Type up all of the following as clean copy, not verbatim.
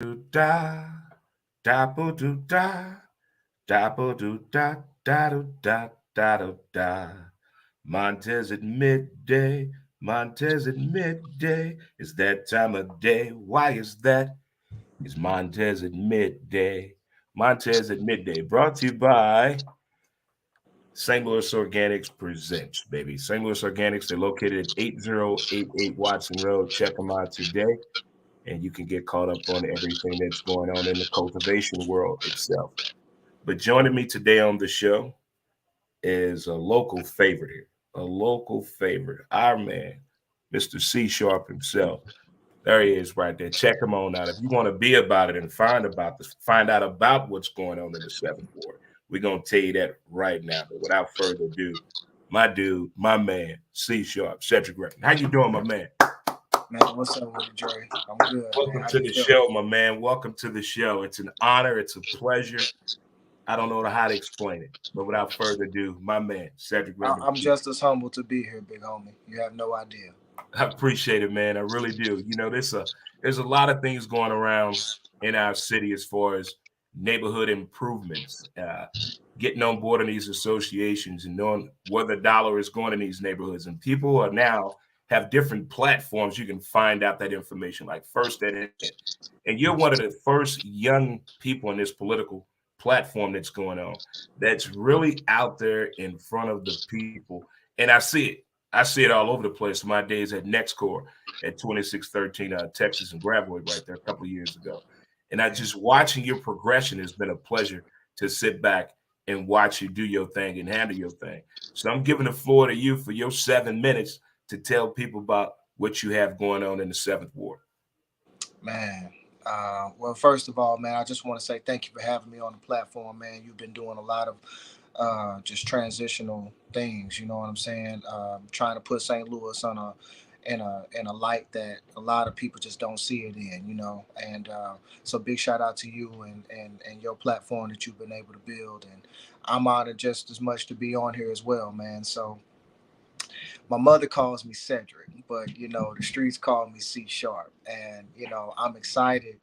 Do da da bo do da da bo do da da do da da do da. Montez at midday, Montez at midday. It's that time of day. Why is that? It's Montez at midday. Montez at midday. Brought to you by St. Louis Organics presents, baby. St. Louis Organics, they're located at 8088 Watson Road. Check them out today, and you can get caught up on everything that's going on in the cultivation world itself. But joining me today on the show is a local favorite here, a local favorite, our man, Mr. C Sharp himself. There he is right there. Check him on out. If you want to be about it and find out about what's going on in the seventh ward, we're gonna tell you that right now. But without further ado, my dude, my man, C Sharp, Cedric Griffin. How you doing, my man? Man, what's up with it, Dre? I'm good, man. Welcome How to you the feeling? show, my man. Welcome to the show. It's an honor. It's a pleasure. I don't know how to explain it, but without further ado, my man, Cedric Griffin. I'm just as humble to be here, big homie. You have no idea. I appreciate it, man. I really do. You know, there's a lot of things going around in our city as far as neighborhood improvements, getting on board in these associations and knowing where the dollar is going in these neighborhoods. And people are now have different platforms you can find out that information, like First Ed. And you're one of the first young people in this political platform that's going on that's really out there in front of the people. And I see it. I see it all over the place. My days at NextCore at 2613 Texas and Gravois right there a couple of years ago. And I just watching your progression has been a pleasure to sit back and watch you do your thing and handle your thing. So I'm giving the floor to you for your 7 minutes to tell people about what you have going on in the seventh ward. Man, well, first of all, man, I just want to say thank you for having me on the platform, man. You've been doing a lot of just transitional things, you know what I'm saying? Trying to put St. Louis on a light that a lot of people just don't see it in, you know. And so big shout out to you and your platform that you've been able to build. And I'm honored just as much to be on here as well, man. So my mother calls me Cedric, but you know the streets call me C Sharp, and you know I'm excited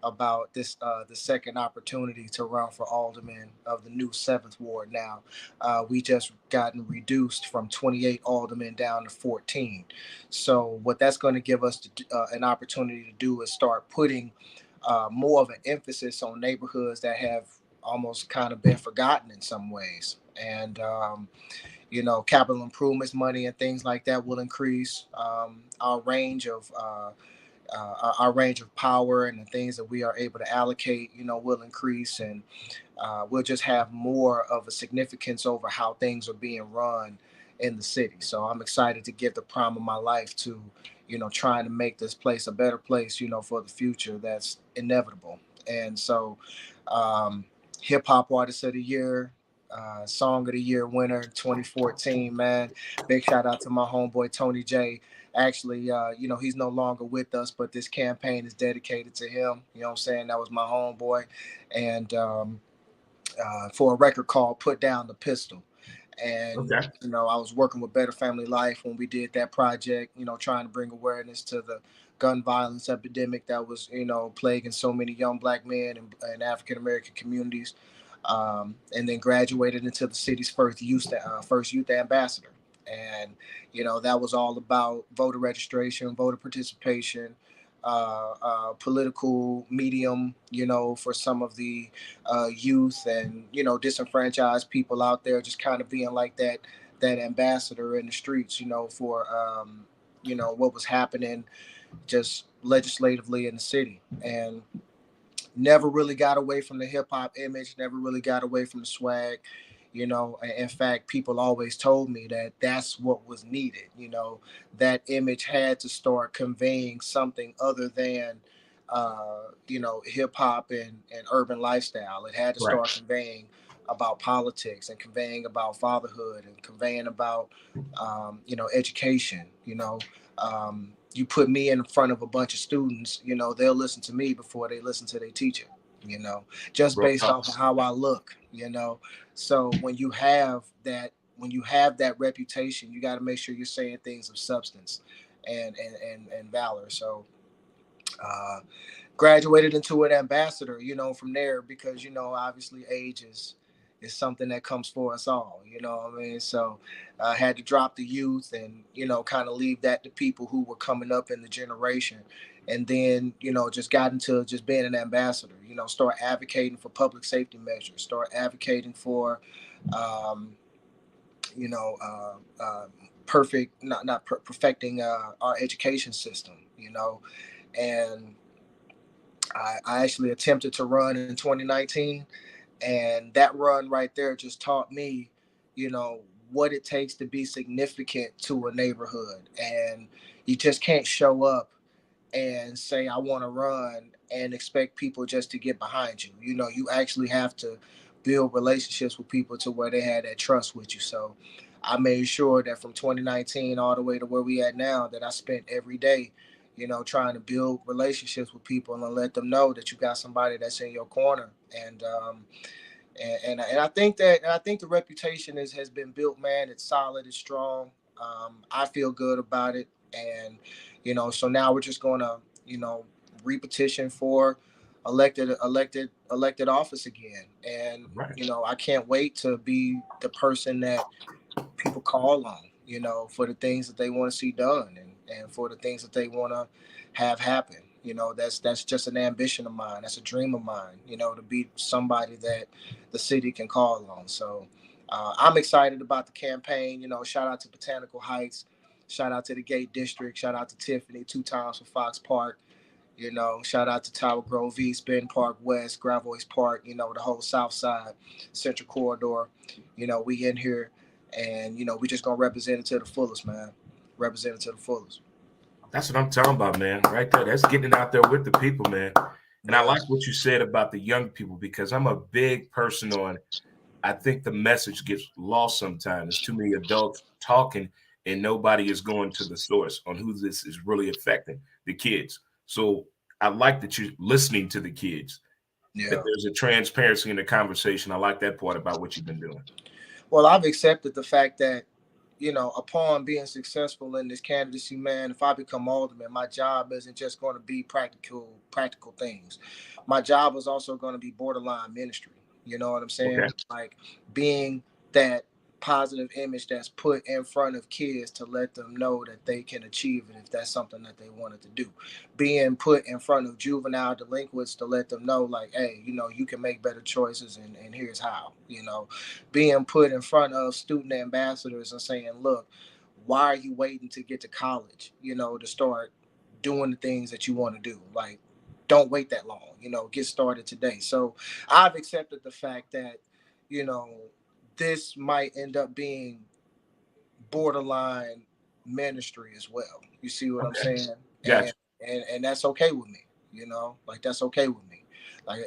about this the second opportunity to run for alderman of the new seventh ward. Now we just gotten reduced from 28 aldermen down to 14, so what that's going to give us an opportunity to do is start putting more of an emphasis on neighborhoods that have almost kind of been forgotten in some ways. And you know, capital improvements money and things like that will increase. Our range of power and the things that we are able to allocate, you know, will increase, and we'll just have more of a significance over how things are being run in the city. So I'm excited to give the prime of my life to, you know, trying to make this place a better place, you know, for the future that's inevitable. And so, um, hip hop artist of the year, song of the year winner 2014, man. Big shout out to my homeboy Tony J. Actually, you know, he's no longer with us, but this campaign is dedicated to him. You know what I'm saying? That was my homeboy. And for a record called Put Down the Pistol. And, Okay. you know, I was working with Better Family Life when we did that project, you know, trying to bring awareness to the gun violence epidemic that was, you know, plaguing so many young black men and African American communities. And then graduated into the city's first youth ambassador. And, you know, that was all about voter registration, voter participation, political medium, you know, for some of the youth and you know disenfranchised people out there, just kind of being like that ambassador in the streets, you know, for you know what was happening just legislatively in the city. And never really got away from the hip hop image, never really got away from the swag. You know, in fact, people always told me that that's what was needed. You know, that image had to start conveying something other than, you know, hip hop and urban lifestyle. It had to Right. start conveying about politics and conveying about fatherhood and conveying about, you know, education. You know, you put me in front of a bunch of students, you know, they'll listen to me before they listen to their teacher, you know, just Real based talk. off of how I look, you know. So when you have that reputation, you got to make sure you're saying things of substance and valor. So uh, graduated into an ambassador, from there, because obviously age is something that comes for us all. You know what I mean? So I had to drop the youth and kind of leave that to people who were coming up in the generation, and then just got into just being an ambassador. Start advocating for public safety measures, start advocating for um, you know, perfect, not perfecting our education system. And I actually attempted to run in 2019, and that run right there just taught me, you know, what it takes to be significant to a neighborhood, and you just can't show up and say I want to run and expect people just to get behind you. You actually have to build relationships with people to where they had that trust with you. So I made sure that from 2019 all the way to where we at now, that I spent every day, trying to build relationships with people and let them know that you got somebody that's in your corner. And I think the reputation has been built, man. It's solid, it's strong. I feel good about it, and so now we're just gonna repetition for elected office again, and Right. I can't wait to be the person that people call on, for the things that they want to see done, and for the things that they want to have happen. That's just an ambition of mine. That's a dream of mine, to be somebody that the city can call on. So I'm excited about the campaign. Shout out to Botanical Heights, shout out to the Gate District, shout out to Tiffany 2 times for Fox Park. Shout out to Tower Grove East, Ben Park West, Gravois Park, the whole South Side, Central Corridor. We in here, and we just gonna represent it to the fullest, man. Represent it to the fullest. That's what I'm talking about, man. Right there. That's getting it out there with the people, man. And I Yeah, like what you said about the young people because I'm a big person on. I think the message gets lost sometimes. There's too many adults talking, and nobody is going to the source on who this is really affecting, the kids. So I like that you're listening to the kids, that yeah. there's a transparency in the conversation. I like that part about what you've been doing. Well, I've accepted the fact that, upon being successful in this candidacy, man, if I become alderman, my job isn't just going to be practical things. My job is also going to be borderline ministry. You know what I'm Okay. saying? Like being that positive image that's put in front of kids to let them know that they can achieve it if that's something that they wanted to do. Being put in front of juvenile delinquents to let them know, like, hey, you can make better choices, and here's how. Being put in front of student ambassadors and saying, look, why are you waiting to get to college, to start doing the things that you want to do? Like, don't wait that long, get started today. So I've accepted the fact that, you know, this might end up being borderline ministry as well. You see what I'm Okay. saying? And Gotcha. and that's okay with me. Like that's okay with me. Like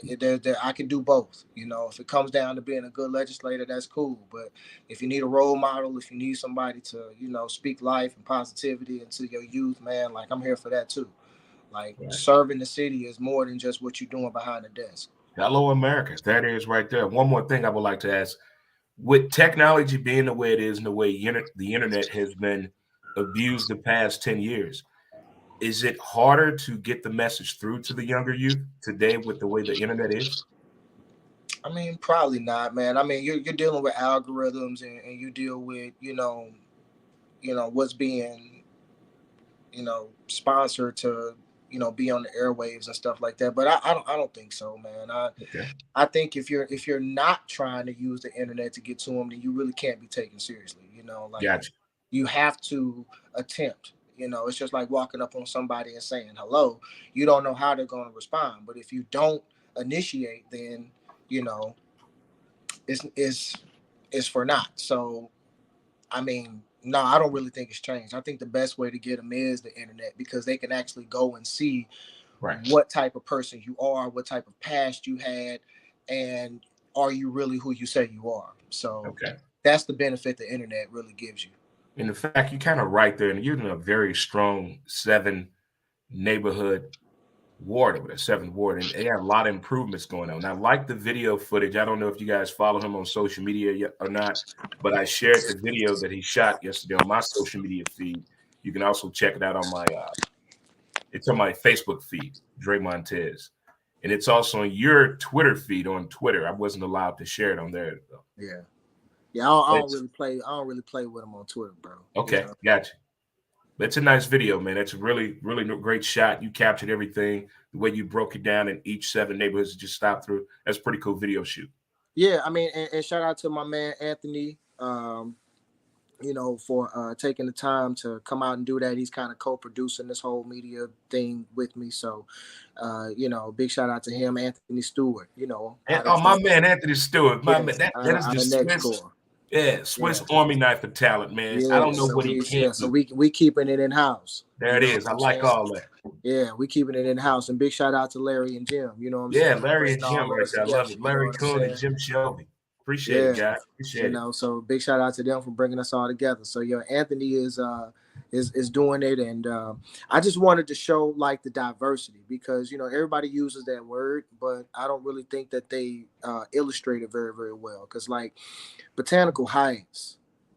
I can do both. If it comes down to being a good legislator, that's cool. But if you need a role model, if you need somebody to speak life and positivity into your youth, man, like I'm here for that too. Like Right. serving the city is more than just what you're doing behind the desk. Hello, America. That is right there. One more thing I would like to ask. With technology being the way it is and the way the internet has been abused the past 10 years, is it harder to get the message through to the younger youth today with the way the internet is? I mean, probably not, man. I mean, you're dealing with algorithms, and you deal with what's being sponsored to be on the airwaves and stuff like that. But I don't think so, man. Okay. I think if you're not trying to use the internet to get to them, then you really can't be taken seriously. Like Gotcha. you have to attempt. It's just like walking up on somebody and saying hello. You don't know how they're going to respond, but if you don't initiate, then you know it's for naught. So I mean, no, I don't really think it's changed. I think the best way to get them is the internet, because they can actually go and see Right. what type of person you are, what type of past you had, and are you really who you say you are. So Okay. that's the benefit the internet really gives you. In fact, you kind of right there, and you're in a very strong seven neighborhood ward over there, seventh ward, and they have a lot of improvements going on. I like the video footage. I don't know if you guys follow him on social media yet or not, but I shared the video that he shot yesterday on my social media feed. You can also check it out on my It's on my Facebook feed, Dre Montez. And it's also on your Twitter feed on Twitter. I wasn't allowed to share it on there though. Yeah. Yeah, I don't It's really play. I don't really play with them on Twitter, bro. You okay, know. gotcha. But it's a nice video, man. It's a really great shot. You captured everything, the way you broke it down in each 7 neighborhoods you just stopped through. That's a pretty cool video shoot. Yeah, I mean, and shout out to my man Anthony. For taking the time to come out and do that. He's kind of co-producing this whole media thing with me. So, big shout out to him, Anthony Stewart. And Out oh, of my man Anthony Stewart, my man, yes, that is out the of next Swiss, score. yeah, Swiss Yeah, Army knife of talent, man. I yeah. don't know So what he we can't so do. we keeping it in house. There You it know what is. I I'm like saying? all that. Yeah, we keeping it in house. And big shout out to Larry and Jim. You know what I'm Yeah, saying? For Larry and bringing Jim all of right us there. I together. love it. You know Larry what I'm Coon and saying? Jim Shelby. Appreciate it, Yeah, guys. Appreciate it. so big shout out to them for bringing us all together. So Anthony is doing it, and I just wanted to show like the diversity because everybody uses that word, but I don't really think that they illustrate it very very well. Because like Botanical Heights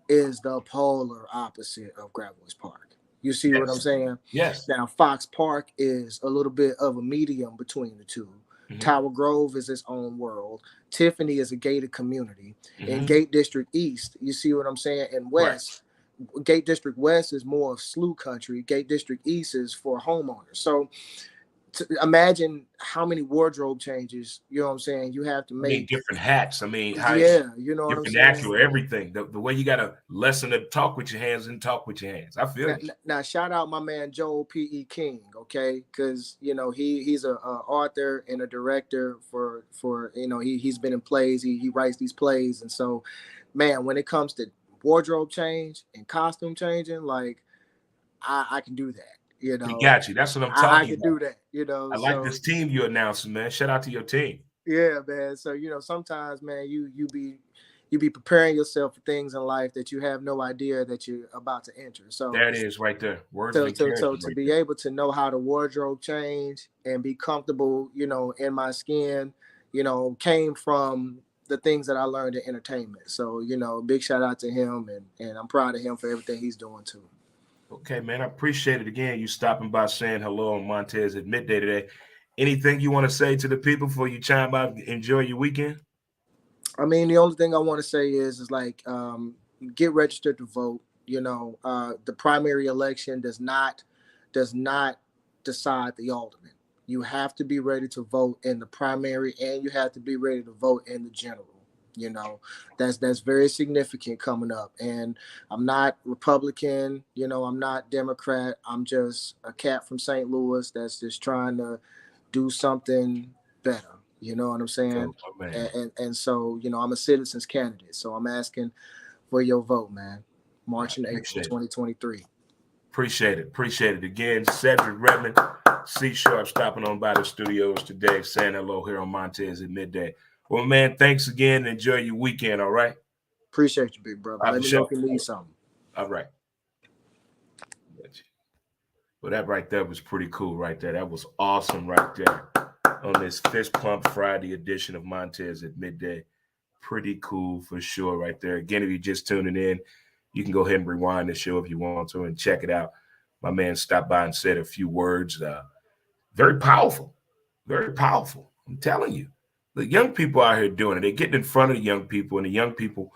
is the polar opposite of Gravois Park. You see what I'm Yes. saying? Yes. Now Fox Park is a little bit of a medium between the two. Mm-hmm. Tower Grove is its own world. Tiffany is a gated community. In Mm-hmm. Gate District East, you see what I'm saying? In Right. West, Gate District West is more of slough country. Gate District East is for homeowners. So imagine how many wardrobe changes, you know what I'm saying, you have to I mean, make. different hats. I mean, how Yeah, you know what your I'm saying? vernacular, everything. The way you got to lesson to talk with your hands and talk with your hands. I feel Now, you. now, shout out my man Joel P.E. King, okay? Because he's a author and a director for he's been in plays. He writes these plays, and so, man, when it comes to wardrobe change and costume changing, like I can do that. We got you. That's what I'm I talking can about. do that. I like So this team you announcing, man. Shout out to your team. yeah, man. So sometimes, man, you be preparing yourself for things in life that you have no idea that you're about to enter. So There it is, right there. Words of so encouragement, to right be there. able to know how to wardrobe change and be comfortable, in my skin, came from the things that I learned in entertainment. So, big shout out to him, and I'm proud of him for everything he's doing too. Okay, man. I appreciate it again. You stopping by saying hello on Montez at midday today. Anything you want to say to the people before you chime out? Enjoy your weekend. I mean, the only thing I want to say is like, get registered to vote. The primary election does not decide the ultimate. You have to be ready to vote in the primary, and you have to be ready to vote in the general. You know, that's very significant coming up. And I'm not Republican. I'm not Democrat. I'm just a cat from St. Louis that's just trying to do something better. You know what I'm saying? Go, my man. And so I'm a citizens candidate. So I'm asking for your vote, man. I March and April appreciate it. 2023. Appreciate it. Appreciate it. Again, Cedric Redmond, C Sharp, stopping on by the studios today, saying hello here on Montez at midday. Well, man, thanks again. Enjoy your weekend, all right? Appreciate you, big brother. All right, Let for me know sure. if you need something. All right. Well, that right there was pretty cool right there. That was awesome right there on this Fist Pump Friday edition of Montez at midday. Pretty cool for sure right there. Again, if you're just tuning in, you can go ahead and rewind the show if you want to and check it out. My man stopped by and said a few words. Very powerful. Very powerful. I'm telling you. The young people out here doing it. They're getting in front of the young people, and the young people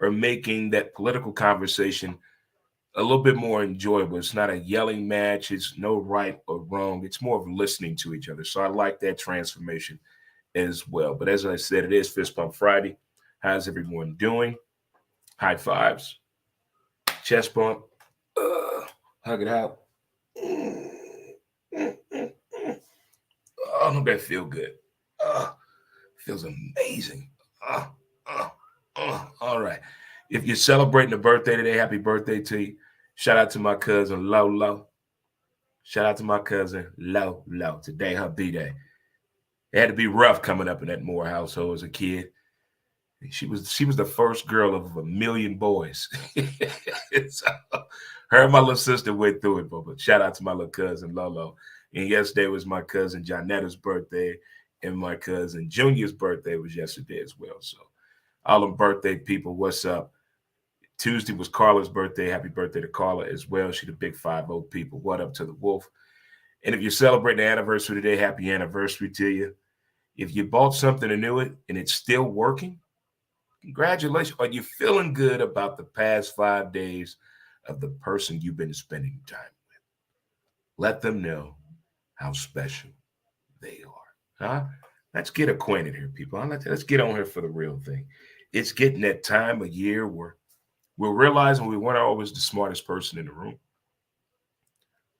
are making that political conversation a little bit more enjoyable. It's not a yelling match. It's no right or wrong. It's more of listening to each other. So I like that transformation as well. But as I said, it is Fist Pump Friday. How's everyone doing? High fives, chest bump, hug it out. Oh, don't that feel good? Feels amazing. Uh, all right. If you're celebrating a birthday today, happy birthday to you. Shout out to my cousin Lolo. Shout out to my cousin Lolo. Today her b-day. It had to be rough coming up in that Moore household as a kid. She was the first girl of a million boys. So, her and my little sister went through it, but shout out to my little cousin Lolo. And yesterday was my cousin Jonetta's birthday, and my cousin Junior's birthday was yesterday as well. So all them birthday people, what's up? Tuesday was Carla's birthday. Happy birthday to Carla as well. She the big 5-0 people. What up to the wolf? And if you're celebrating the anniversary today, happy anniversary to you. If you bought something and knew it and it's still working, congratulations. Are you feeling good about the past 5 days of the person you've been spending time with? Let them know how special they are. Huh? Let's get acquainted here, people. Let's get on here for the real thing. It's getting that time of year where we'll realize when we weren't always the smartest person in the room.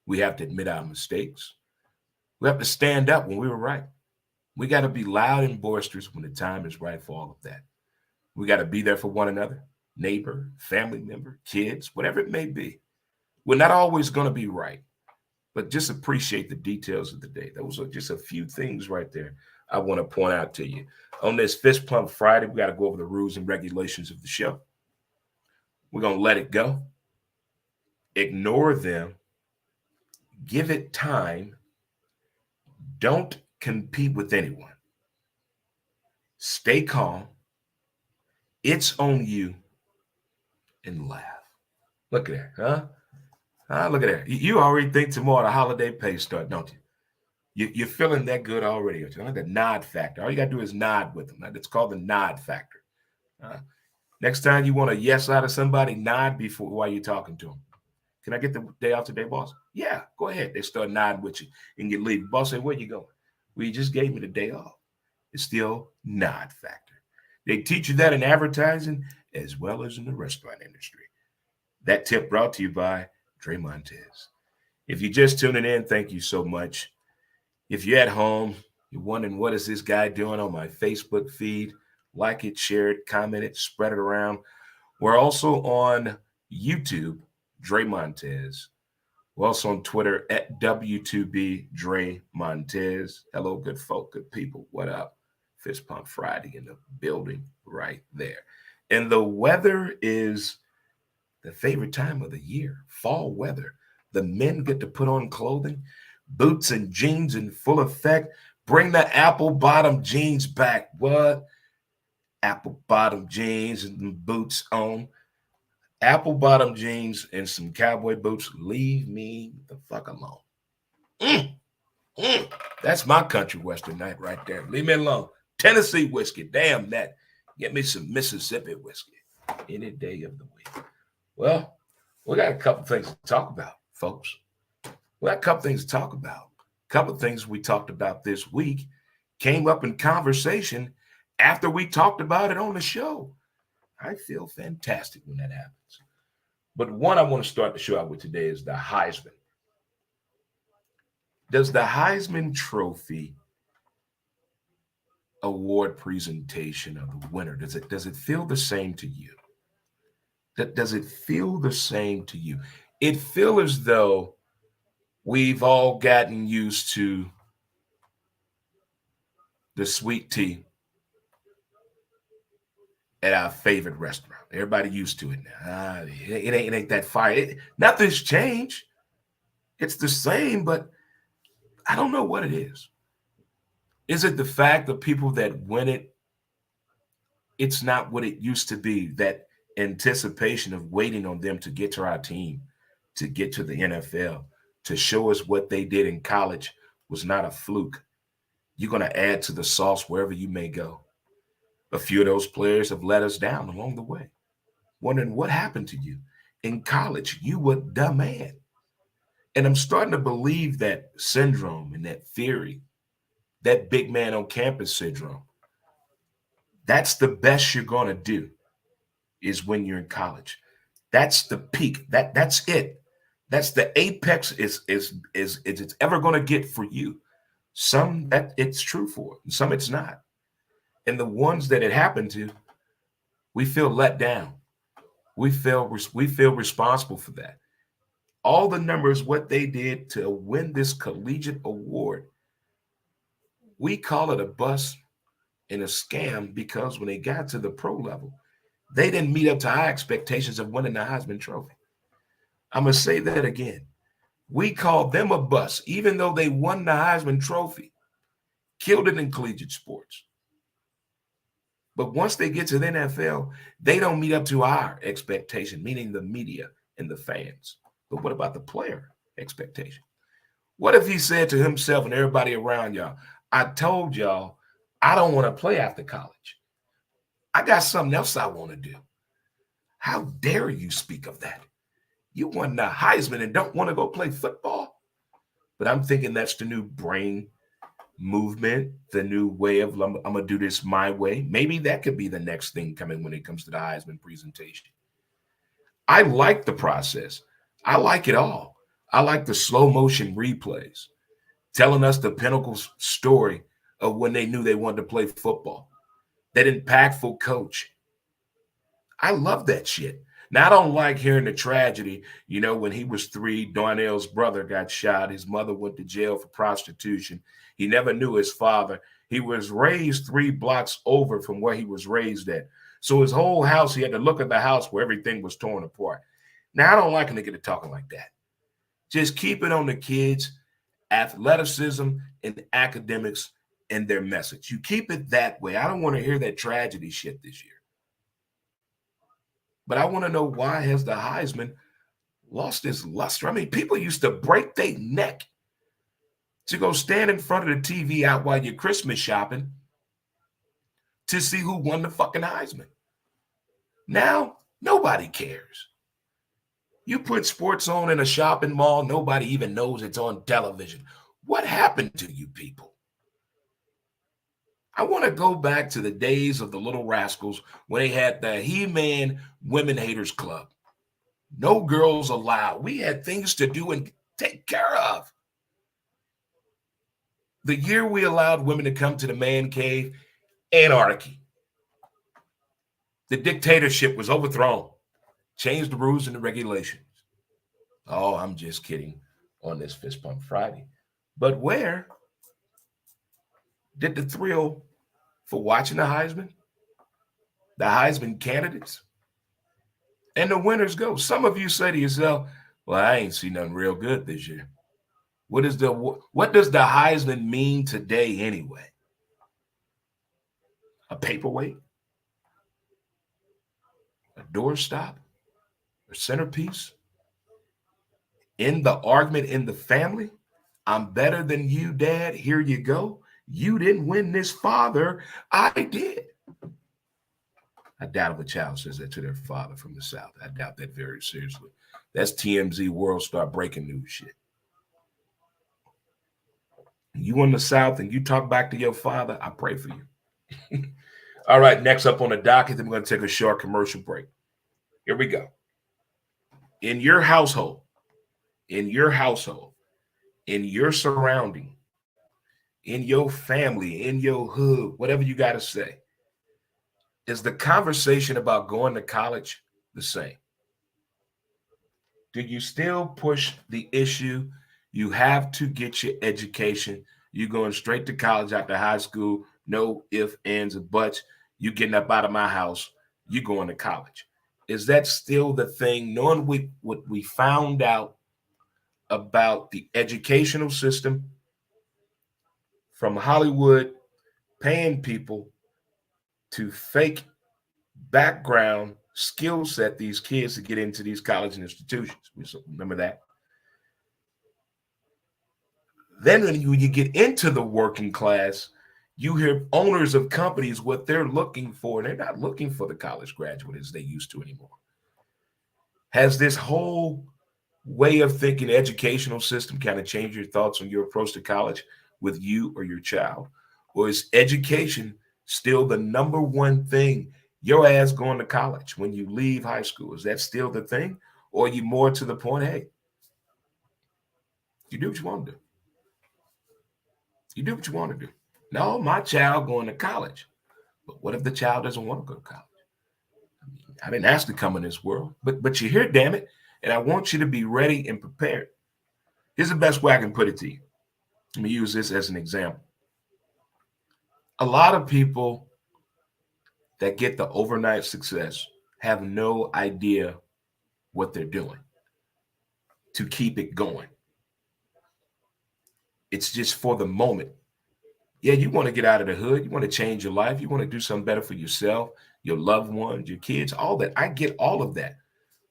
We have to admit our mistakes. We have to stand up when we were right. We got to be loud and boisterous when the time is right for all of that. We got to be there for one another, neighbor, family member, kids, whatever it may be. We're not always going to be right, but just appreciate the details of the day. Those are just a few things right there I want to point out to you. On this Fist Pump Friday, we got to go over the rules and regulations of the show. We're going to let it go, ignore them, give it time, don't compete with anyone. Stay calm. It's on you and laugh. Look at that, huh? Look at that. You already think tomorrow the holiday pay start, don't you? You're feeling that good already. The nod factor. All you got to do is nod with them. It's called the nod factor. Uh, Next time you want a yes out of somebody, nod before while you're talking to them. Can I get the day off today, boss? Yeah, go ahead. They start nodding with you and you leave. Boss say, where you going? Well, you just gave me the day off. It's still nod factor. They teach you that in advertising as well as in the restaurant industry. That tip brought to you by Montez. If you're just tuning in, thank you so much. If you're at home, you're wondering what is this guy doing on my Facebook feed, like it, share it, comment it, spread it around. We're also on YouTube, Montez. We're also on Twitter at W2B Montez. Hello, good folk, good people. What up? Fist Pump Friday in the building right there. And the weather is the favorite time of the year, fall weather. The men get to put on clothing, boots and jeans in full effect. Bring the apple bottom jeans back. What? Apple bottom jeans and boots on. Apple bottom jeans and some cowboy boots. Leave me the fuck alone. Mm, mm. That's my country western night right there. Leave me alone. Tennessee whiskey. Damn that. Get me some Mississippi whiskey any day of the week. Well, we got a couple things to talk about, folks. We got a couple things to talk about. A couple of things we talked about this week came up in conversation after we talked about it on the show. I feel fantastic when that happens. But one I want to start the show out with today is the Heisman. Does the Heisman Trophy award presentation of the winner, does it feel the same to you? Does it feel the same to you? It feels as though we've all gotten used to the sweet tea at our favorite restaurant. Everybody used to it now. It ain't that fire. Nothing's changed. It's the same, but I don't know what it is. Is it the fact that people that win it, it's not what it used to be, that anticipation of waiting on them to get to our team, to get to the NFL, to show us what they did in college was not a fluke. You're going to add to the sauce wherever you may go. A few of those players have let us down along the way. Wondering what happened to you. In college, you were the man. And I'm starting to believe that syndrome and that theory, that big man on campus syndrome, that's the best you're going to do is when you're in college. That's the peak. That's it. That's the apex is it's ever going to get for you. Some that it's true for, and some it's not. And the ones that it happened to, we feel let down. We feel responsible for that. All the numbers, what they did to win this collegiate award, we call it a bust and a scam because when they got to the pro level, they didn't meet up to our expectations of winning the Heisman Trophy. I'm going to say that again. We call them a bust, even though they won the Heisman Trophy, killed it in collegiate sports. But once they get to the NFL, they don't meet up to our expectation, meaning the media and the fans. But what about the player expectation? What if he said to himself and everybody around y'all, I told y'all I don't want to play after college. I got something else I want to do. How dare you speak of that? You won the Heisman and don't want to go play football? But I'm thinking that's the new brain movement, the new way of I'm gonna do this my way. Maybe that could be the next thing coming when it comes to the Heisman presentation. I like the process. I like it all. I like the slow motion replays, telling us the pinnacle story of when they knew they wanted to play football. That impactful coach. I love that shit. Now I don't like hearing the tragedy. You know, when he was 3, Darnell's brother got shot. His mother went to jail for prostitution. He never knew his father. He was raised 3 blocks over from where he was raised at. So his whole house, he had to look at the house where everything was torn apart. Now I don't like when they get to talking like that. Just keep it on the kids, athleticism and academics and their message. You keep it that way. I don't want to hear that tragedy shit this year. But I want to know, why has the Heisman lost its luster? I mean, people used to break their neck to go stand in front of the TV out while you're Christmas shopping to see who won the fucking Heisman. Now, nobody cares. You put sports on in a shopping mall, nobody even knows it's on television. What happened to you people? I want to go back to the days of the Little Rascals when they had the He-Man Women Haters Club. No girls allowed. We had things to do and take care of. The year we allowed women to come to the man cave, anarchy. The dictatorship was overthrown. Changed the rules and the regulations. Oh, I'm just kidding on this Fist Pump Friday. But where did the thrill for watching the Heisman candidates, and the winners go? Some of you say to yourself, well, I ain't seen nothing real good this year. What does the Heisman mean today anyway? A paperweight? A doorstop? A centerpiece? In the argument in the family? I'm better than you, Dad. Here you go. You didn't win this, Father. I did. I doubt if a child says that to their father from the South. I doubt that very seriously. That's TMZ World Star breaking news shit. You in the South and you talk back to your father, I pray for you. All right, next up on the docket, then we're going to take a short commercial break. Here we go. In your household, in your household, in your surrounding, in your family, in your hood, whatever you got to say, is the conversation about going to college the same? Do you still push the issue? You have to get your education. You going straight to college after high school. No ifs, ands, or buts. You getting up out of my house. You going to college. Is that still the thing? Knowing what we found out about the educational system from Hollywood, paying people to fake background skill set these kids to get into these college institutions. Remember that? Then when you get into the working class, you hear owners of companies what they're looking for. They're not looking for the college graduate as they used to anymore. Has this whole way of thinking educational system kind of changed your thoughts on your approach to college with you or your child? Or is education still the number one thing? Your ass going to college when you leave high school, is that still the thing? Or are you more to the point, hey, you do what you want to do. You do what you want to do. No, my child going to college. But what if the child doesn't want to go to college? I didn't ask to come in this world, but you're here, damn it. And I want you to be ready and prepared. Here's the best way I can put it to you. Let me use this as an example. A lot of people that get the overnight success have no idea what they're doing to keep it going. It's just for the moment. Yeah, you want to get out of the hood. You want to change your life. You want to do something better for yourself, your loved ones, your kids, all that. I get all of that.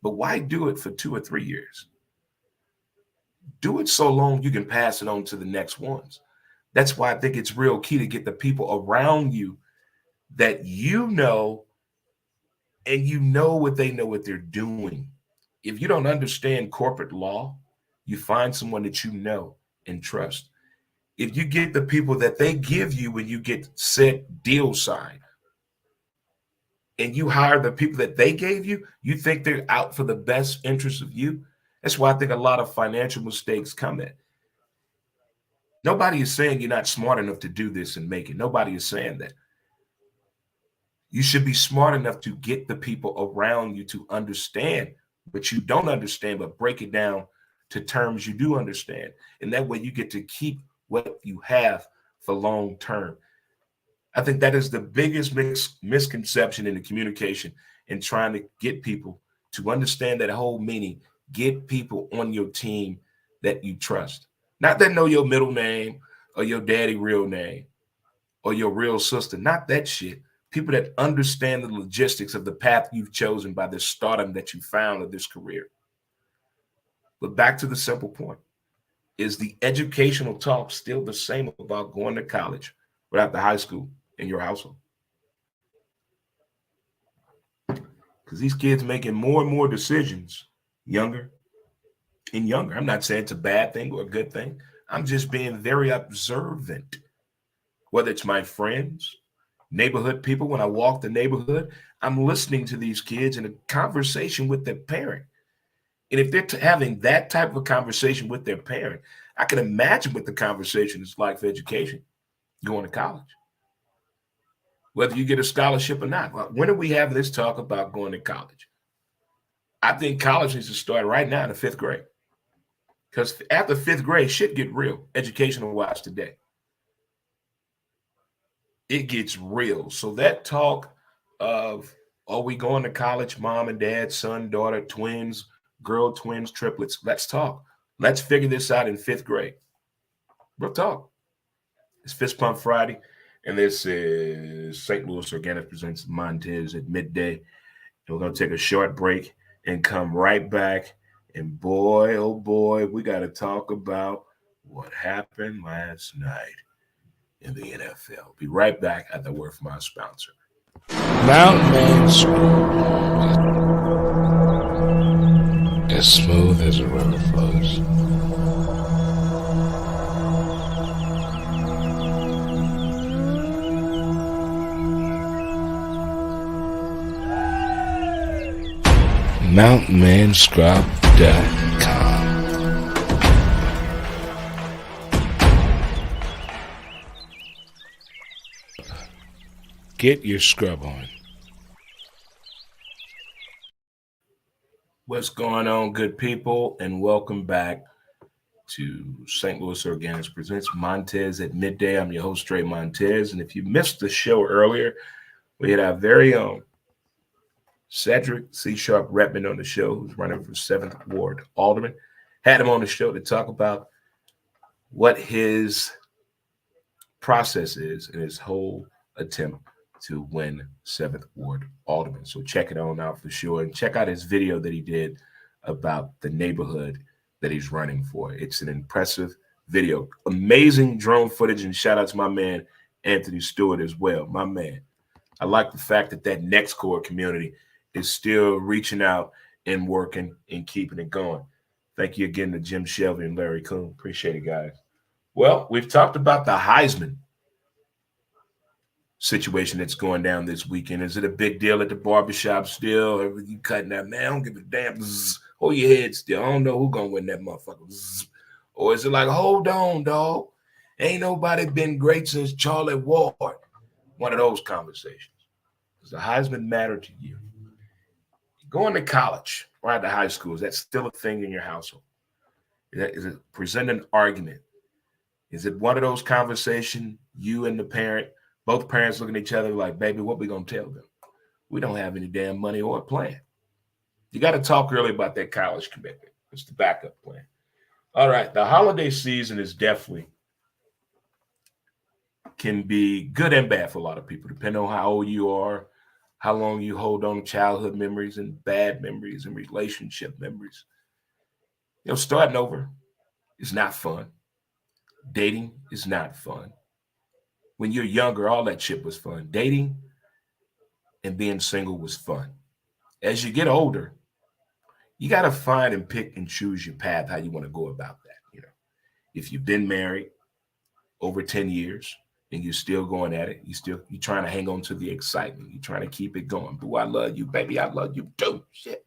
But why do it for 2 or 3 years? Do it so long you can pass it on to the next ones. That's why I think it's real key to get the people around you that you know, and you know what they're doing. If you don't understand corporate law, you find someone that you know and trust. If you get the people that they give you when you get said deal signed, and you hire the people that they gave you, you think they're out for the best interest of you. That's why I think a lot of financial mistakes come in. Nobody is saying you're not smart enough to do this and make it. Nobody is saying that. You should be smart enough to get the people around you to understand what you don't understand, but break it down to terms you do understand. And that way you get to keep what you have for long term. I think that is the biggest misconception in the communication in trying to get people to understand that whole meaning. Get people on your team that you trust, not that know your middle name or your daddy real name or your real sister, not that shit. People that understand the logistics of the path you've chosen by this stardom that you found of this career. But back to the simple point: is the educational talk still the same about going to college or after high school in your household? Because these kids making more and more decisions younger and younger. I'm not saying it's a bad thing or a good thing. I'm just being very observant. Whether it's my friends, neighborhood people, when I walk the neighborhood, I'm listening to these kids in a conversation with their parent. And if they're having that type of a conversation with their parent, I can imagine what the conversation is like for education going to college, whether you get a scholarship or not. When are we having this talk about going to college? I think college needs to start right now in the fifth grade. Because after fifth grade, shit get real, educational wise today. It gets real. So that talk of, are we going to college, mom and dad, son, daughter, twins, girl, twins, triplets? Let's talk. Let's figure this out in fifth grade. We'll talk. It's Fist Pump Friday, and this is St. Louis Organic presents Montez at midday. And we're going to take a short break and come right back. And boy, oh boy, we got to talk about what happened last night in the NFL. Be right back at the word from our sponsor. Mountain Man as smooth as a river flows. MountainManScrub.com. Get your scrub on. What's going on, good people, and welcome back to St. Louis Organics presents Montez at midday. I'm your host, Trey Montez, and if you missed the show earlier, we had our very own Cedric C. Sharp Redmond on the show, who's running for 7th Ward Alderman. Had him on the show to talk about what his process is in his whole attempt to win 7th Ward Alderman. So check it on out for sure. And check out his video that he did about the neighborhood that he's running for. It's an impressive video. Amazing drone footage, and shout out to my man, Anthony Stewart, as well. My man. I like the fact that that next core community is still reaching out and working and keeping it going. Thank you again to Jim Shelby and Larry Coon. Appreciate it, guys. Well, we've talked about the Heisman situation that's going down this weekend. Is it a big deal at the barbershop still? Or you cutting that, man? I don't give a damn. Zzz, hold your head still. I don't know who's going to win that motherfucker. Zzz. Or is it like, hold on, dog. Ain't nobody been great since Charlie Ward. One of those conversations. Does the Heisman matter to you? Going to college or at the high school, is that still a thing in your household? Is it present an argument? Is it one of those conversations, you and the parent, both parents looking at each other like, baby, what we going to tell them? We don't have any damn money or a plan. You got to talk early about that college commitment. It's the backup plan. All right, the holiday season is definitely can be good and bad for a lot of people, depending on how old you are, how long you hold on to childhood memories and bad memories and relationship memories. Starting over, It's not fun. Dating is not fun. When you're younger, all that shit was fun. Dating and being single was fun. As you get older, you got to find and pick and choose your path, how you want to go about that. If you've been married over 10 years and you're still going at it, you're trying to hang on to the excitement. You're trying to keep it going. Boo, I love you, baby. I love you too. Shit.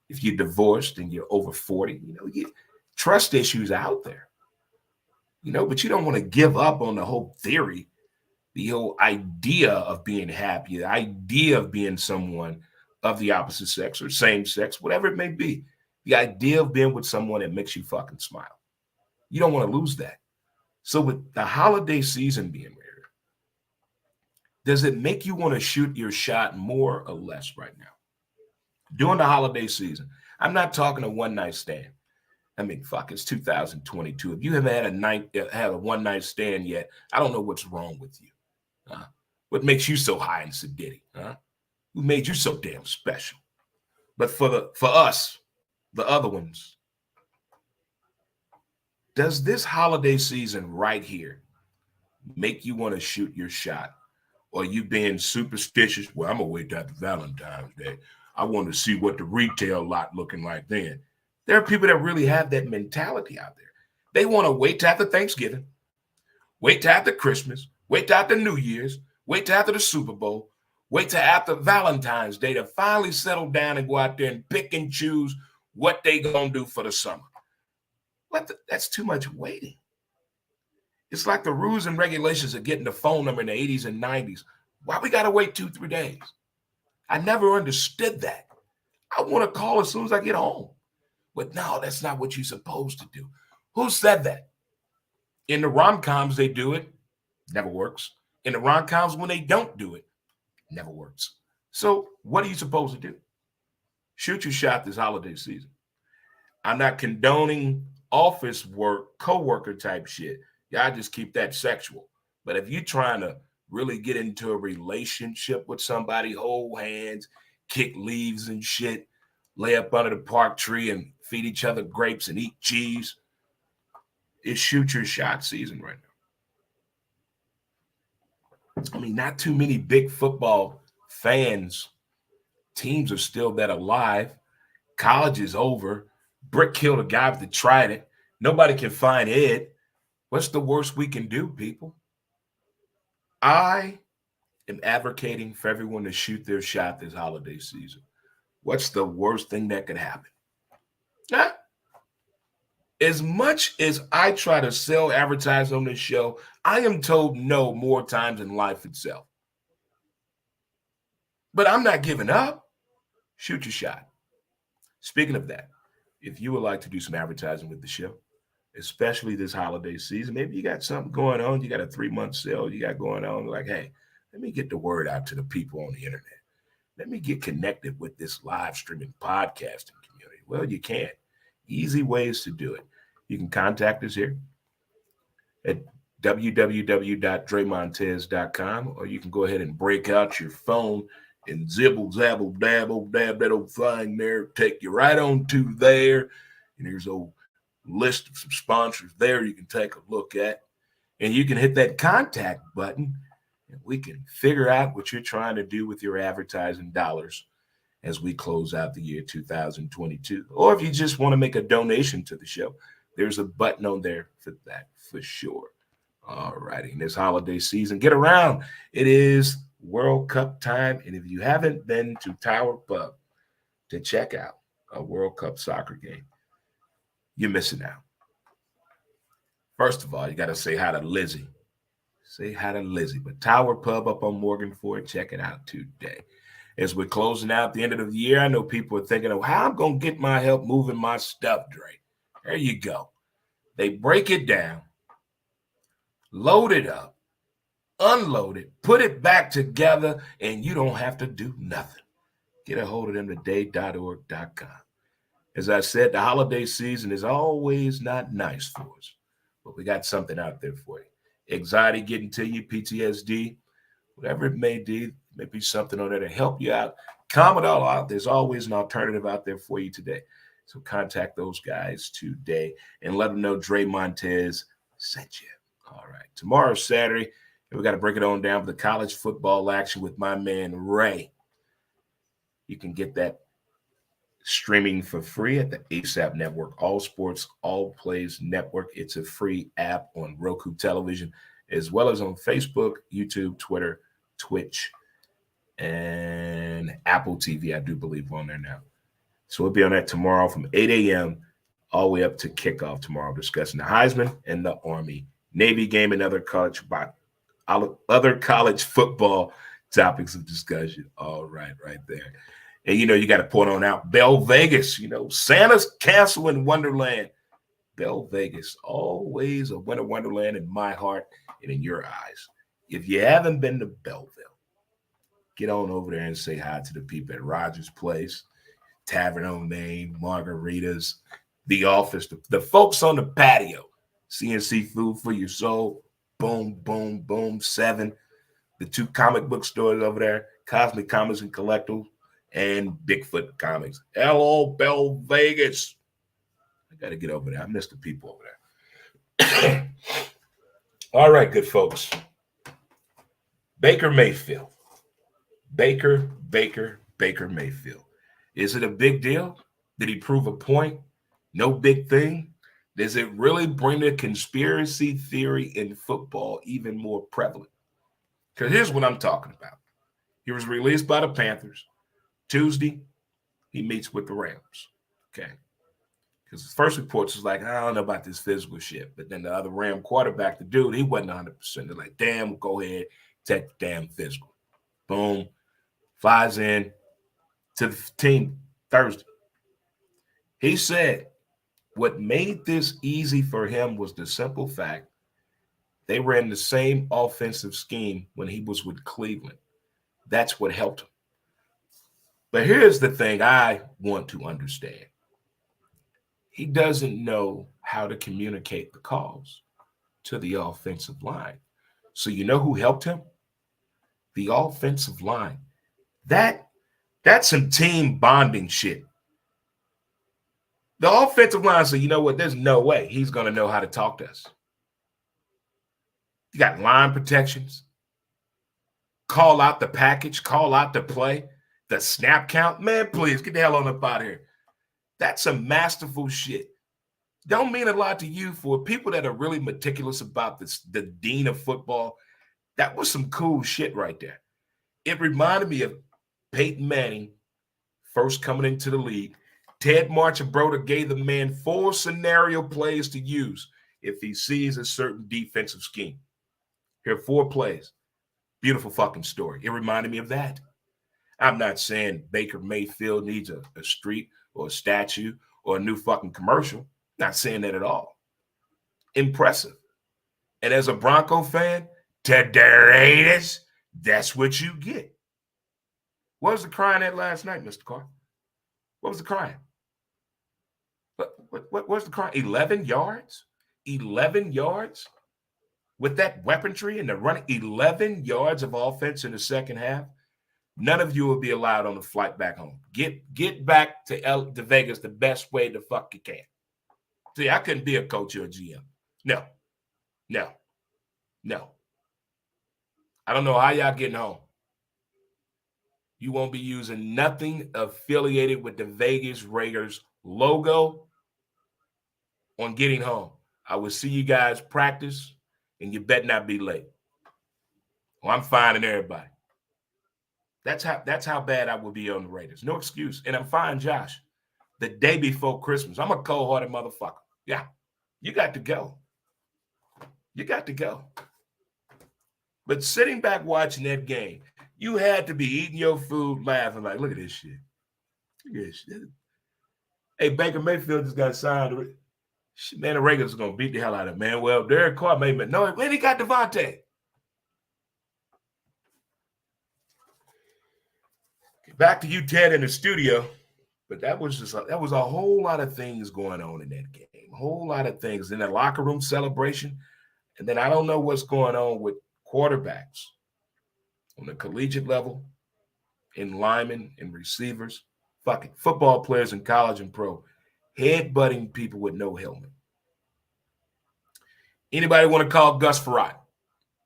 If you're divorced and you're over 40, trust issues out there, but you don't want to give up on the whole theory, the whole idea of being happy, the idea of being someone of the opposite sex or same sex, whatever it may be. The idea of being with someone that makes you fucking smile. You don't want to lose that. So with the holiday season being here, does it make you want to shoot your shot more or less right now? During the holiday season, I'm not talking a one-night stand. I mean, fuck, it's 2022. If you haven't had a one-night stand yet, I don't know what's wrong with you. What makes you so high and sedity? Who made you so damn special? But for us, the other ones, does this holiday season right here make you want to shoot your shot? Or you being superstitious? Well, I'm going to wait till after Valentine's Day. I want to see what the retail lot looking like then. There are people that really have that mentality out there. They want to wait till after Thanksgiving, wait till after Christmas, wait till after New Year's, wait till after the Super Bowl, wait till after Valentine's Day to finally settle down and go out there and pick and choose what they going to do for the summer. That's too much waiting. It's like the rules and regulations of getting the phone number in the 80s and 90s. Why we got to wait 2-3 days? I never understood that. I want to call as soon as I get home. But no, that's not what you're supposed to do. Who said that? In the rom-coms, they do it. Never works. In the rom-coms, when they don't do it, never works. So what are you supposed to do? Shoot your shot this holiday season. I'm not condoning office work, co-worker type shit. Y'all just keep that sexual. But if you're trying to really get into a relationship with somebody, hold hands, kick leaves and shit, lay up under the park tree and feed each other grapes and eat cheese, it's shoot your shot season right now. I mean, not too many big football fans. Teams are still that alive. College is over. Brick killed a guy with the trident. Nobody can find Ed. What's the worst we can do, people? I am advocating for everyone to shoot their shot this holiday season. What's the worst thing that could happen? As much as I try to sell, advertise on this show, I am told no more times in life itself. But I'm not giving up. Shoot your shot. Speaking of that, if you would like to do some advertising with the show, especially this holiday season, maybe you got something going on, you got a 3-month sale you got going on, like, hey, let me get the word out to the people on the internet. Let me get connected with this live streaming podcasting community. Well, you can. Easy ways to do it. You can contact us here at www.dremontez.com, or you can go ahead and break out your phone and zibble, zabble, dabble, dab that old thing there, take you right on to there. And there's a list of some sponsors there you can take a look at. And you can hit that contact button, and we can figure out what you're trying to do with your advertising dollars as we close out the year 2022. Or if you just want to make a donation to the show, there's a button on there for that for sure. All righty. In this holiday season, get around. It is World Cup time. And if you haven't been to Tower Pub to check out a World Cup soccer game, you're missing out. First of all, you got to say hi to Lizzie. Say hi to Lizzie. But Tower Pub up on Morgan Ford, check it out today. As we're closing out the end of the year, I know people are thinking of how I'm going to get my help moving my stuff, Dre. There you go. They break it down, load it up, unload it, put it back together, and you don't have to do nothing. Get a hold of them today.org.com. As I said, the holiday season is always not nice for us, but we got something out there for you. Anxiety getting to you, PTSD, whatever it may be, maybe something on there to help you out. Calm it all out. There's always an alternative out there for you today. So contact those guys today and let them know Dre Montez sent you. All right. Tomorrow's Saturday, and we got to break it on down for the college football action with my man Ray. You can get that streaming for free at the ASAP Network, All Sports, All Plays Network. It's a free app on Roku television, as well as on Facebook, YouTube, Twitter, Twitch, and Apple TV. I do believe on there now. So we'll be on that tomorrow from 8 a.m. all the way up to kickoff tomorrow, discussing the Heisman and the Army Navy game and other college football topics of discussion. All right, right there. And you got to point on out Bell Vegas, Santa's Castle in Wonderland. Bell Vegas, always a winter wonderland in my heart and in your eyes. If you haven't been to Belleville, get on over there and say hi to the people at Rogers Place, Tavern on Main, Margaritas, The Office, the folks on the patio, CNC Food for Your Soul, Boom, Boom, Boom, 7, the 2 comic book stores over there, Cosmic Comics and Collectibles, and Bigfoot Comics. Hello, Bell Vegas. I got to get over there. I miss the people over there. All right, good folks. Baker Mayfield. Baker Mayfield. Is it a big deal? Did he prove a point? No big thing? Does it really bring the conspiracy theory in football even more prevalent? Because here's what I'm talking about. He was released by the Panthers. Tuesday, he meets with the Rams. Okay. Because his first reports was like, I don't know about this physical shit. But then the other Ram quarterback, the dude, he wasn't 100%. They're like, damn, go ahead, take the damn physical. Boom. Flies in to the team Thursday. He said what made this easy for him was the simple fact they ran the same offensive scheme when he was with Cleveland. That's what helped him. But here's the thing I want to understand. He doesn't know how to communicate the calls to the offensive line. So you know who helped him? The offensive line. That's some team bonding shit. The offensive line said, you know what? There's no way he's going to know how to talk to us. You got line protections. Call out the package. Call out the play. The snap count. Man, please get the hell on up out of here. That's some masterful shit. Don't mean a lot to you for people that are really meticulous about this, the dean of football. That was some cool shit right there. It reminded me of Peyton Manning first coming into the league. Ted Marchibroda gave the man 4 scenario plays to use if he sees a certain defensive scheme. Here are 4 plays. Beautiful fucking story. It reminded me of that. I'm not saying Baker Mayfield needs a street or a statue or a new fucking commercial. Not saying that at all. Impressive. And as a Bronco fan, today that's what you get. What was the crying at last night, Mr. Carr? What was the crying? What was the crying? 11 yards? 11 yards? With that weaponry and the running, 11 yards of offense in the second half? None of you will be allowed on the flight back home. Get back to Vegas the best way the fuck you can. See, I couldn't be a coach or a GM. No. I don't know how y'all getting home. You won't be using nothing affiliated with the Vegas Raiders logo on getting home. I will see you guys practice, and you better not be late. Well, I'm finding everybody. That's how bad I will be on the Raiders. No excuse. And I'm fine, Josh. The day before Christmas. I'm a cold-hearted motherfucker. Yeah. You got to go. But sitting back watching that game, you had to be eating your food, laughing like, look at this shit. Hey, Baker Mayfield just got signed. Man, the Raiders are going to beat the hell out of him, man. Well, Derek Carr made me. No, when he got Devontae. Back to you, Ted, in the studio. But that was a whole lot of things going on in that game. A whole lot of things in the locker room celebration. And then I don't know what's going on with quarterbacks on the collegiate level, in linemen and receivers, fucking football players in college and pro. headbutting people with no helmet. Anybody want to call Gus Farrat?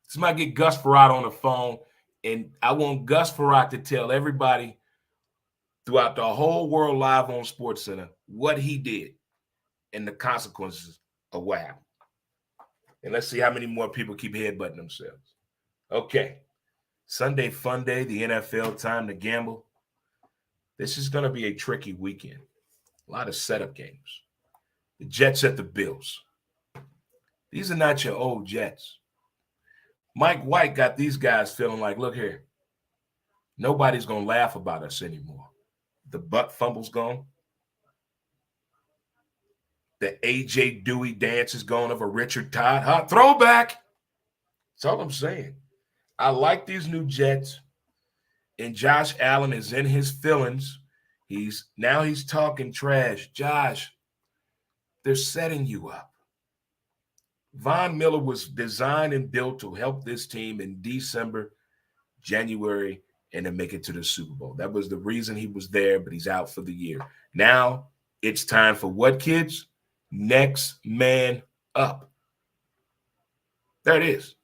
Somebody get Gus Farrat on the phone, and I want Gus Farrat to tell everybody throughout the whole world live on SportsCenter what he did and the consequences of what happened. And let's see how many more people keep headbutting themselves. Okay. Sunday fun day, the NFL, time to gamble. This is going to be a tricky weekend. A lot of setup games. The Jets at the Bills. These are not your old Jets. Mike White got these guys feeling like, look here, nobody's going to laugh about us anymore. The butt fumble's gone. The A.J. Dewey dance is gone of a Richard Todd. Hot throwback. That's all I'm saying. I like these new Jets. And Josh Allen is in his feelings. He's talking trash. Josh, they're setting you up. Von Miller was designed and built to help this team in December, January, and then make it to the Super Bowl. That was the reason he was there, but he's out for the year. Now it's time for what, kids? Next man up. There it is.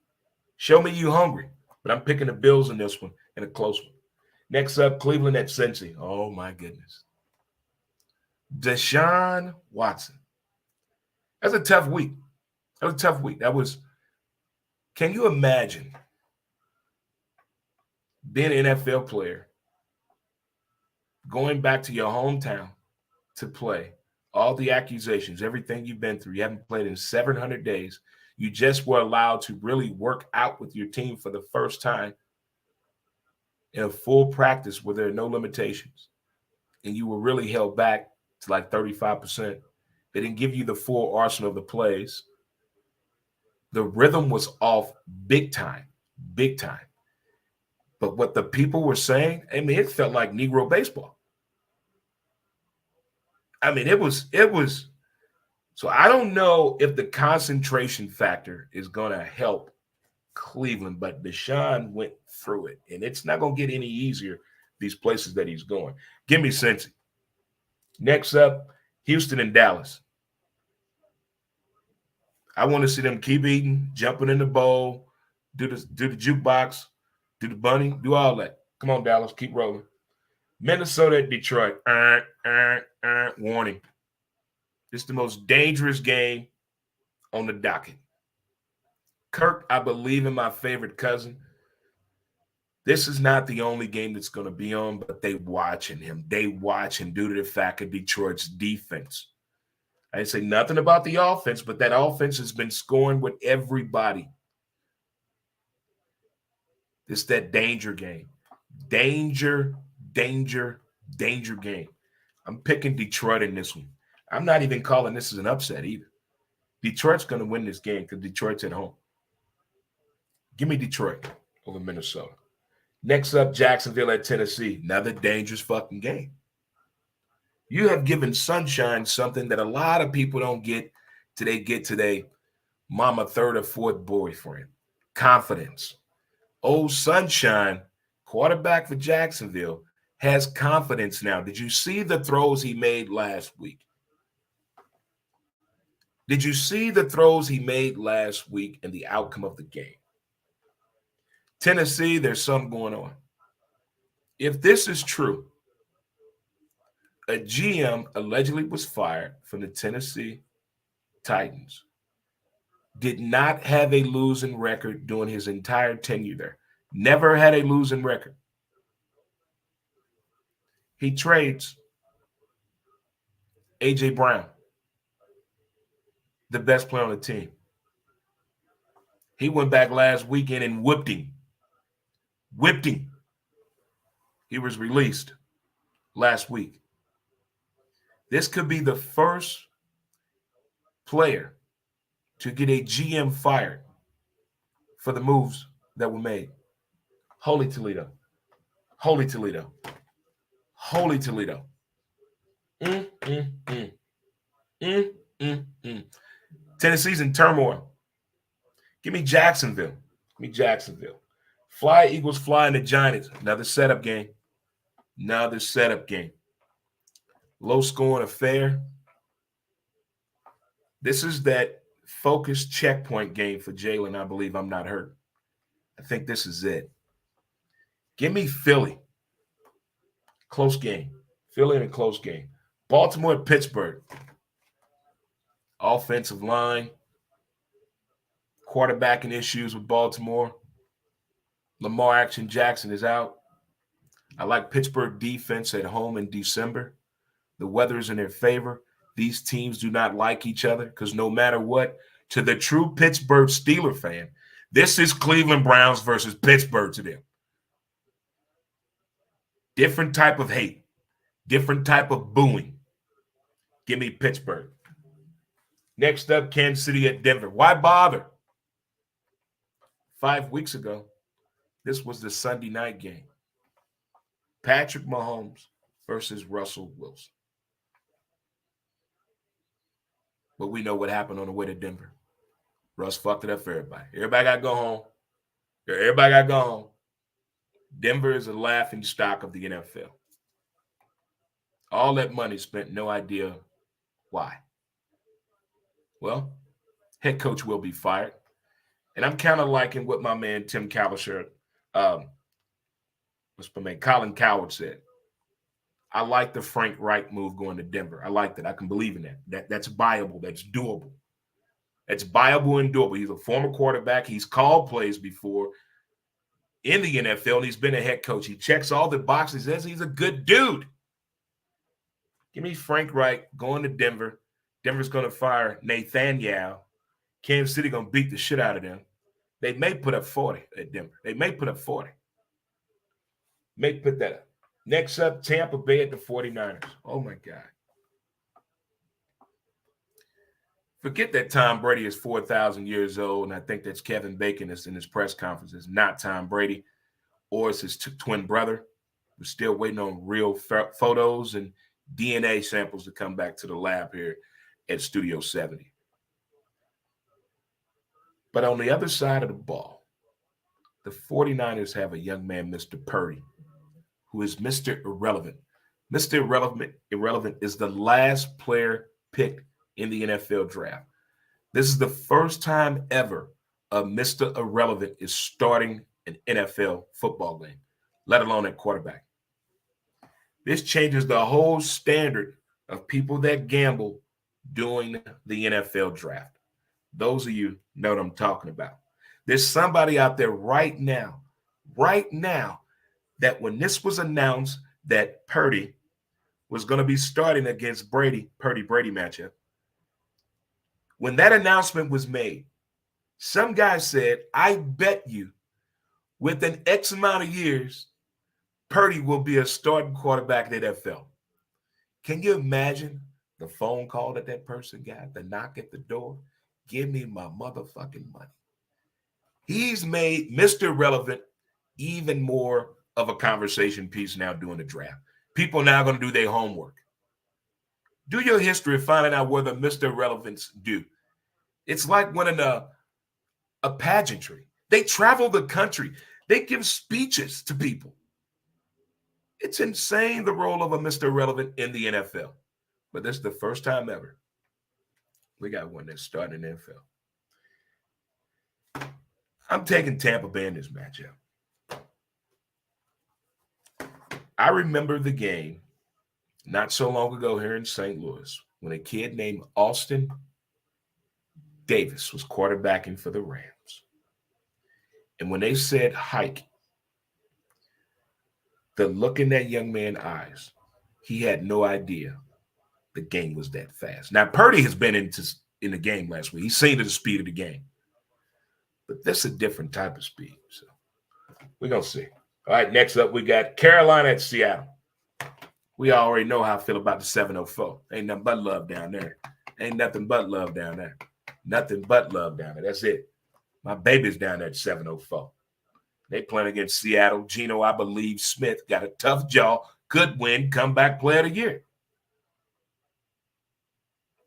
Show me you hungry. But I'm picking the Bills in this one, and a close one. Next up, Cleveland at Cincy. Oh, my goodness. Deshaun Watson. That's a tough week. Can you imagine being an NFL player, going back to your hometown to play, all the accusations, everything you've been through, you haven't played in 700 days, you just were allowed to really work out with your team for the first time in a full practice where there are no limitations, and you were really held back to like 35%. They didn't give you the full arsenal of the plays. The rhythm was off big time. But what the people were saying, I mean, it felt like Negro baseball. I mean, it was. So I don't know if the concentration factor is going to help Cleveland, but Deshaun went through it, and it's not going to get any easier these places that he's going. Give me Cincy. Next up, Houston and Dallas. I want to see them keep eating, jumping in the bowl, do the jukebox, do the bunny, do all that. Come on, Dallas, keep rolling. Minnesota at Detroit. Warning. It's the most dangerous game on the docket. Kirk, I believe in my favorite cousin. This is not the only game that's going to be on, but they watching him. They watch him due to the fact of Detroit's defense. I didn't say nothing about the offense, but that offense has been scoring with everybody. It's that danger game. Danger game. I'm picking Detroit in this one. I'm not even calling this as an upset either. Detroit's going to win this game because Detroit's at home. Give me Detroit over Minnesota. Next up, Jacksonville at Tennessee. Another dangerous fucking game. You have given Sunshine something that a lot of people don't get till they get to their mama third or fourth boyfriend. Confidence. Old Sunshine, quarterback for Jacksonville, has confidence now. Did you see the throws he made last week? Did you see the throws he made last week and the outcome of the game? Tennessee, there's something going on. If this is true, a GM allegedly was fired from the Tennessee Titans, did not have a losing record during his entire tenure there. Never had a losing record. He trades A.J. Brown, the best player on the team. He went back last weekend and whipped him. He was released last week. This could be the first player to get a GM fired for the moves that were made. Holy Toledo. Tennessee's in turmoil. Give me Jacksonville. Fly, Eagles, fly, and the Giants. Another setup game. Low scoring affair. This is that focused checkpoint game for Jalen. I believe I'm not hurt. I think this is it. Give me Philly. Close game. Philly in a close game. Baltimore at Pittsburgh. Offensive line. Quarterbacking issues with Baltimore. Lamar Action Jackson is out. I like Pittsburgh defense at home in December. The weather is in their favor. These teams do not like each other because no matter what, to the true Pittsburgh Steeler fan, this is Cleveland Browns versus Pittsburgh to them. Different type of hate, different type of booing. Give me Pittsburgh. Next up, Kansas City at Denver. Why bother? 5 weeks ago, this was the Sunday night game. Patrick Mahomes versus Russell Wilson. But we know what happened on the way to Denver. Russ fucked it up for everybody. Everybody got to go home. Everybody got to go home. Denver is a laughing stock of the NFL. All that money spent, no idea why. Well, head coach will be fired. And I'm kind of liking what my man Tim Cowlisher, Colin Coward said. I like the Frank Reich move going to Denver. I like that. I can believe in that. That's viable. That's doable. That's viable and doable. He's a former quarterback. He's called plays before in the NFL, and he's been a head coach. He checks all the boxes. He's a good dude. Give me Frank Reich going to Denver. Denver's going to fire Nathaniel. Kansas City going to beat the shit out of them. They may put up 40 at Denver. They may put up 40. May put that up. Next up, Tampa Bay at the 49ers. Oh, my God. Forget that Tom Brady is 4,000 years old, and I think that's Kevin Bacon is in his press conference. It's not Tom Brady, or it's his twin brother. We're still waiting on real photos and DNA samples to come back to the lab here at Studio 70. But on the other side of the ball, the 49ers have a young man, Mr. Purdy, who is Mr. Irrelevant. Mr. Irrelevant is the last player picked in the NFL draft. This is the first time ever a Mr. Irrelevant is starting an NFL football game, let alone at quarterback. This changes the whole standard of people that gamble during the NFL draft. Those of you know what I'm talking about. There's somebody out there right now, that when this was announced that Purdy was going to be starting against Brady matchup, when that announcement was made, some guy said, I bet you within X amount of years, Purdy will be a starting quarterback in the NFL. Can you imagine the phone call that person got, the knock at the door? Give me my motherfucking money. He's made Mr. Relevant even more of a conversation piece now during the draft. People now going to do their homework. Do your history of finding out where the Mr. Relevants do. It's like winning a pageantry. They travel the country. They give speeches to people. It's insane, the role of a Mr. Relevant in the NFL. But this is the first time ever we got one that's starting in the NFL. I'm taking Tampa Bay in this matchup. I remember the game not so long ago here in St. Louis when a kid named Austin Davis was quarterbacking for the Rams. And when they said hike, the look in that young man's eyes, he had no idea the game was that fast. Now, Purdy has been in the game last week. He's seen the speed of the game. But this is a different type of speed. So we're going to see. All right, next up, we got Carolina at Seattle. We already know how I feel about the 704. Ain't nothing but love down there. Ain't nothing but love down there. Nothing but love down there. That's it. My baby's down there at 704. They playing against Seattle. Geno, I believe, Smith got a tough jaw. Could win comeback player of the year.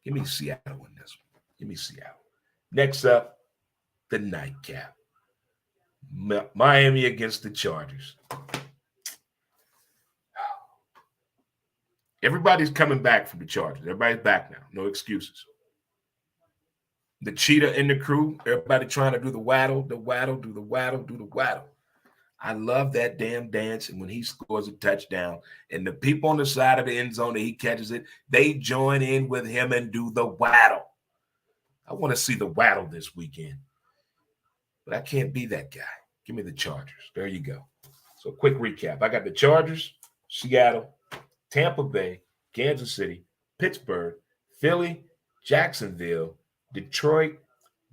Give me Seattle in this one. Give me Seattle. Next up, the nightcap. Miami against the Chargers. Everybody's coming back from the Chargers. Everybody's back now. No excuses. The cheetah in the crew, everybody trying to do the waddle, the waddle, do the waddle, do the waddle. I love that damn dance. And when he scores a touchdown and the people on the side of the end zone that he catches it, they join in with him and do the waddle. I want to see the waddle this weekend, but I can't be that guy. Give me the Chargers. There you go. So, quick recap. I got the Chargers, Seattle, Tampa Bay, Kansas City, Pittsburgh, Philly, Jacksonville, Detroit,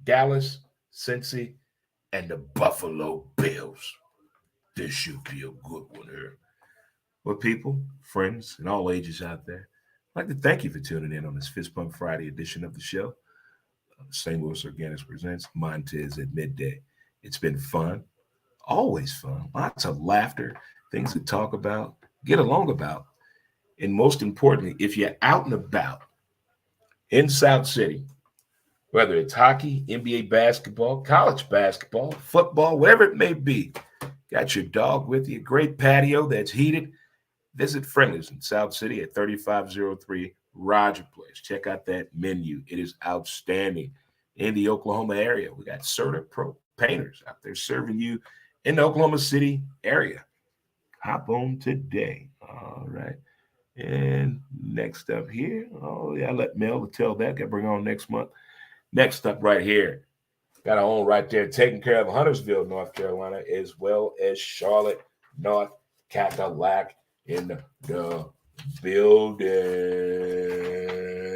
Dallas, Cincy, and the Buffalo Bills. This should be a good one here. Well, people, friends, and all ages out there, I'd like to thank you for tuning in on this Fist Pump Friday edition of the show. St. Louis Organics presents Montez at Midday. It's been fun, always fun, lots of laughter, things to talk about, get along about. And most importantly, if you're out and about in South City, whether it's hockey, NBA basketball, college basketball, football, whatever it may be, got your dog with you, great patio that's heated. Visit Friendly's in South City at 3503 Roger Place. Check out that menu. It is outstanding. In the Oklahoma area, we got Certa Pro Painters out there serving you in the Oklahoma City area. Hop on today. All right. And next up here, oh, yeah, I let Mel tell that. Got to bring on next month. Next up right here, got our own right there, taking care of Huntersville, North Carolina, as well as Charlotte, North Cackalack in the building.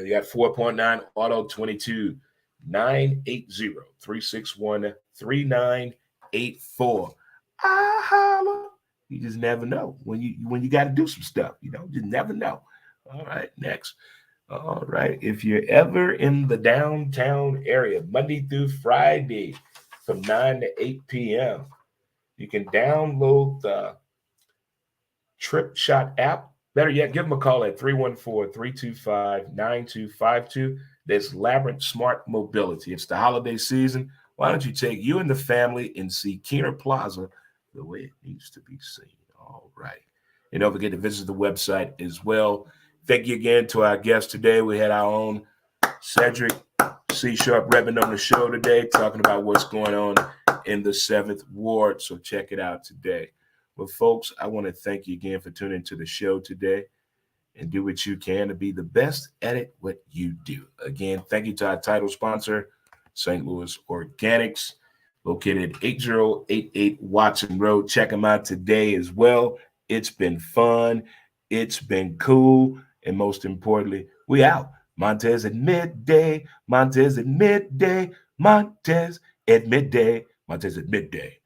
You got 4.9 Auto 22 980 361 3984. I holla. You just never know when you got to do some stuff. You just never know. All right, next. All right, if you're ever in the downtown area, Monday through Friday from 9 to 8 p.m., you can download the Trip Shot app. Better yet, give them a call at 314-325-9252. There's Labyrinth Smart Mobility. It's the holiday season. Why don't you take you and the family and see Keener Plaza the way it needs to be seen? All right. And don't forget to visit the website as well. Thank you again to our guest today. We had our own Cedric C. Sharp Redmond on the show today, talking about what's going on in the 7th Ward. So check it out today. Well, folks, I want to thank you again for tuning into the show today, and do what you can to be the best at it, what you do. Again, thank you to our title sponsor, St. Louis Organics, located at 8088 Watson Road. Check them out today as well. It's been fun. It's been cool. And most importantly, we out. Montez at midday. Montez at midday. Montez at midday. Montez at midday.